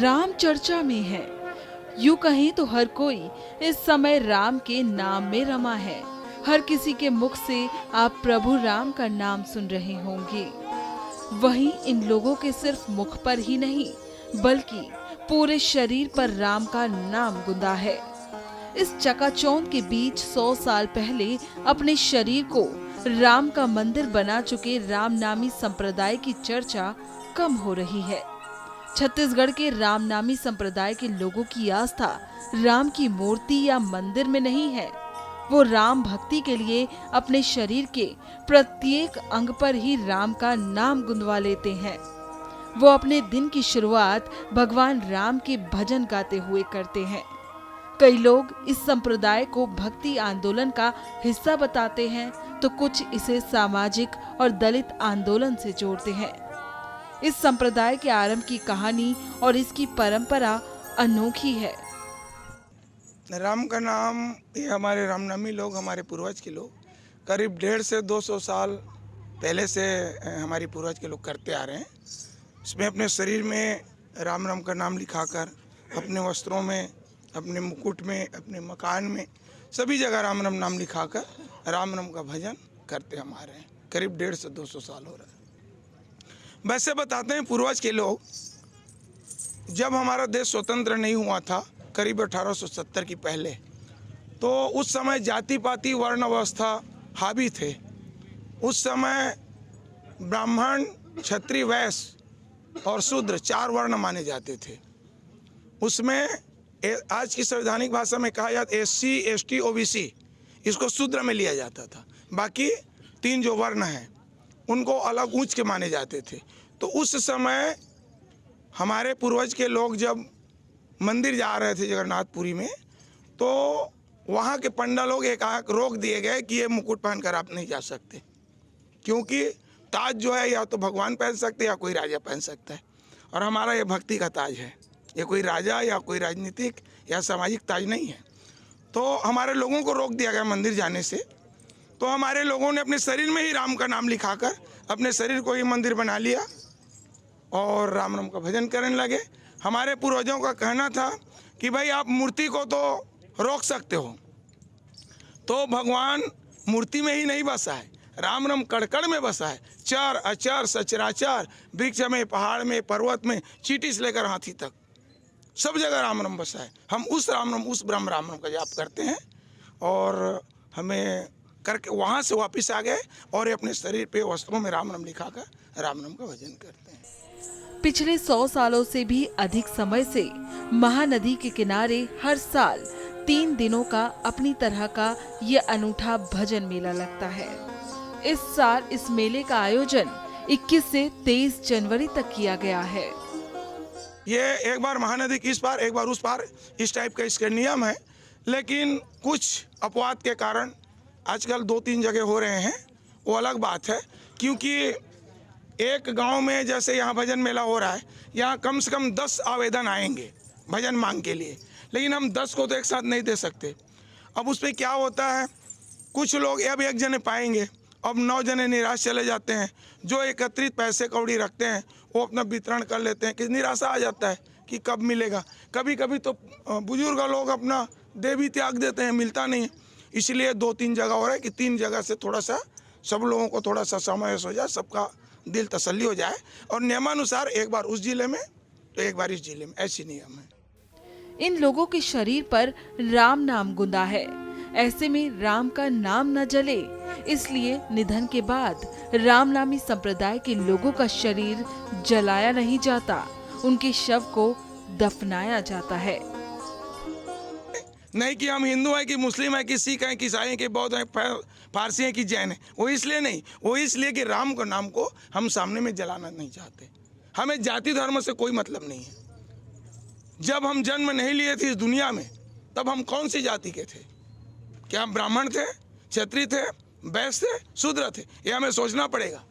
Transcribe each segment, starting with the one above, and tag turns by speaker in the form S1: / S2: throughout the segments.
S1: राम चर्चा में है। यूं कहीं तो हर कोई इस समय राम के नाम में रमा है। हर किसी के मुख से आप प्रभु राम का नाम सुन रहे होंगे। वहीं इन लोगों के सिर्फ मुख पर ही नहीं बल्कि पूरे शरीर पर राम का नाम गुंदा है। इस चकाचौंध के बीच 100 साल पहले अपने शरीर को राम का मंदिर बना चुके रामनामी संप्रदाय की चर्चा कम हो रही है। छत्तीसगढ़ के रामनामी संप्रदाय के लोगों की आस्था राम की मूर्ति या मंदिर में नहीं है। वो राम भक्ति के लिए अपने शरीर के प्रत्येक अंग पर ही राम का नाम गुंदवा लेते हैं। वो अपने दिन की शुरुआत भगवान राम के भजन गाते हुए करते हैं। कई लोग इस संप्रदाय को भक्ति आंदोलन का हिस्सा बताते हैं तो कुछ इसे सामाजिक और दलित आंदोलन से जोड़ते हैं। इस संप्रदाय के आरंभ की कहानी और इसकी परंपरा अनोखी है।
S2: राम का नाम ये हमारे रामनामी लोग, हमारे पूर्वज के लोग करीब 150 से 200 साल पहले से हमारी पूर्वज के लोग करते आ रहे हैं। इसमें अपने शरीर में राम राम का नाम लिखाकर, अपने वस्त्रों में, अपने मुकुट में, अपने मकान में, सभी जगह राम राम नाम लिखाकर राम राम का भजन करते हम आ रहे हैं। करीब 150 से 200 साल हो रहा है। वैसे बताते हैं पूर्वज के लोग, जब हमारा देश स्वतंत्र नहीं हुआ था करीब 1870 की पहले, तो उस समय जाति पाति वर्ण अवस्था हावी थे। उस समय ब्राह्मण, क्षत्रिय, वैश्य और शूद्र 4 वर्ण माने जाते थे। उसमें आज की संवैधानिक भाषा में कहा जाता SC, ST, OBC, इसको शूद्र में लिया जाता था। बाकी 3 जो वर्ण हैं उनको अलग ऊंच के माने जाते थे। तो उस समय हमारे पूर्वज के लोग जब मंदिर जा रहे थे जगन्नाथपुरी में, तो वहाँ के पंडा लोग एकाएक रोक दिए गए कि ये मुकुट पहनकर आप नहीं जा सकते, क्योंकि ताज जो है या तो भगवान पहन सकते या कोई राजा पहन सकता है, और हमारा ये भक्ति का ताज है, ये कोई राजा या कोई राजनीतिक या सामाजिक ताज नहीं है। तो हमारे लोगों को रोक दिया गया मंदिर जाने से। तो हमारे लोगों ने अपने शरीर में ही राम का नाम लिखाकर अपने शरीर को ही मंदिर बना लिया और राम राम का भजन करने लगे। हमारे पूर्वजों का कहना था कि भाई आप मूर्ति को तो रोक सकते हो, तो भगवान मूर्ति में ही नहीं बसा है, राम राम कड़कड़ में बसा है। चर अचर सचराचर, वृक्ष में, पहाड़ में, पर्वत में, चींटी से लेकर हाथी तक सब जगह राम राम बसा है। हम उस राम राम, उस ब्रह्म राम राम का जाप करते हैं और हमें करके वहाँ से वापस आ गए और अपने शरीर पे वस्त्रों में राम राम लिखाकर राम राम का भजन करते हैं।
S1: पिछले 100 सालों से भी अधिक समय से महानदी के किनारे हर साल 3 दिनों का अपनी तरह का ये अनूठा भजन मेला लगता है। इस साल इस मेले का आयोजन 21 से 23 जनवरी तक किया गया है।
S2: ये एक बार महानदी की इस पार, एक बार उस पार, इस टाइप का इसके नियम है। लेकिन कुछ अपवाद के कारण आजकल 2-3 जगह हो रहे हैं, वो अलग बात है। क्योंकि एक गांव में जैसे यहाँ भजन मेला हो रहा है, यहाँ कम से कम 10 आवेदन आएंगे भजन मांग के लिए, लेकिन हम 10 को तो एक साथ नहीं दे सकते। अब उस पर क्या होता है, कुछ लोग अब 1 जने पाएंगे, अब 9 जने निराश चले जाते हैं। जो एकत्रित पैसे कौड़ी रखते हैं वो अपना वितरण कर लेते हैं, कि निराशा आ जाता है कि कब मिलेगा। कभी कभी तो बुजुर्ग लोग अपना दे भी त्याग देते हैं, मिलता नहीं है। इसलिए 2-3 जगह हो रहा है कि 3 जगह से थोड़ा सा सब लोगों को थोड़ा सा समावेश हो जाए, सबका दिल तसल्ली हो जाए, और नियमानुसार एक बार उस जिले में तो एक बार इस जिले में, ऐसी नियम है।
S1: इन लोगों के शरीर पर राम नाम गुंदा है। ऐसे में राम का नाम न जले, इसलिए निधन के बाद रामनामी संप्रदाय के लोगों का शरीर जलाया नहीं जाता, उनके शव को दफनाया जाता है।
S2: नहीं कि हम हिंदू हैं, कि मुस्लिम हैं, कि सिख हैं, कि ईसाई हैं, कि बौद्ध हैं, फारसी हैं, कि जैन हैं। वो इसलिए नहीं, वो इसलिए कि राम के नाम को हम सामने में जलाना नहीं चाहते। हमें जाति धर्म से कोई मतलब नहीं है। जब हम जन्म नहीं लिए थे इस दुनिया में, तब हम कौन सी जाति के थे? क्या हम ब्राह्मण थे, क्षत्रिय थे, वैश्य थे, शूद्र थे? ये हमें सोचना पड़ेगा।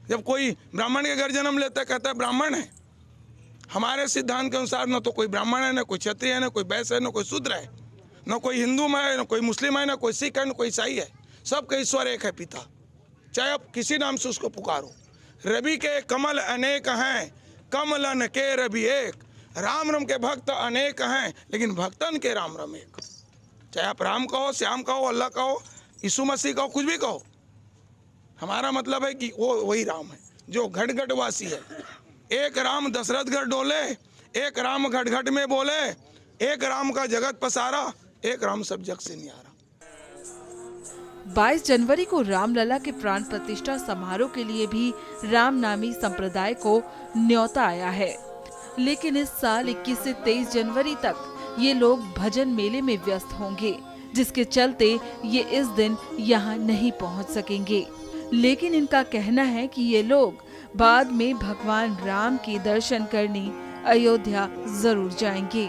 S2: जब कोई ब्राह्मण के घर जन्म लेता है, कहता है ब्राह्मण है, हमारे सिद्धांत के अनुसार न तो कोई ब्राह्मण है, न कोई क्षत्रिय है, न कोई वैश्य है, न कोई शूद्र है, न कोई हिंदू में है, न कोई मुस्लिम है, न कोई सिख है, न कोई ईसाई है। सबका ईश्वर एक है, पिता। चाहे आप किसी नाम से उसको पुकारो, रवि के कमल अनेक हैं, कमलन के रवि एक। राम राम के भक्त अनेक हैं, लेकिन भक्तन के राम राम एक। चाहे आप राम कहो, श्याम कहो, अल्लाह कहो, यीशु मसीह कहो, कुछ भी कहो, हमारा मतलब है कि वो वही राम है जो घट घट वासी है। एक राम दशरथ घर डोले, एक राम घट घट में बोले, एक राम का जगत पसारा, एक राम सब जग से न्यारा।
S1: 22 जनवरी को रामलला के प्राण प्रतिष्ठा समारोह के लिए भी रामनामी संप्रदाय को न्योता आया है, लेकिन इस साल 21 से 23 जनवरी तक ये लोग भजन मेले में व्यस्त होंगे, जिसके चलते ये इस दिन यहाँ नहीं पहुँच सकेंगे। लेकिन इनका कहना है कि ये लोग बाद में भगवान राम के दर्शन करने अयोध्या जरूर जाएंगे।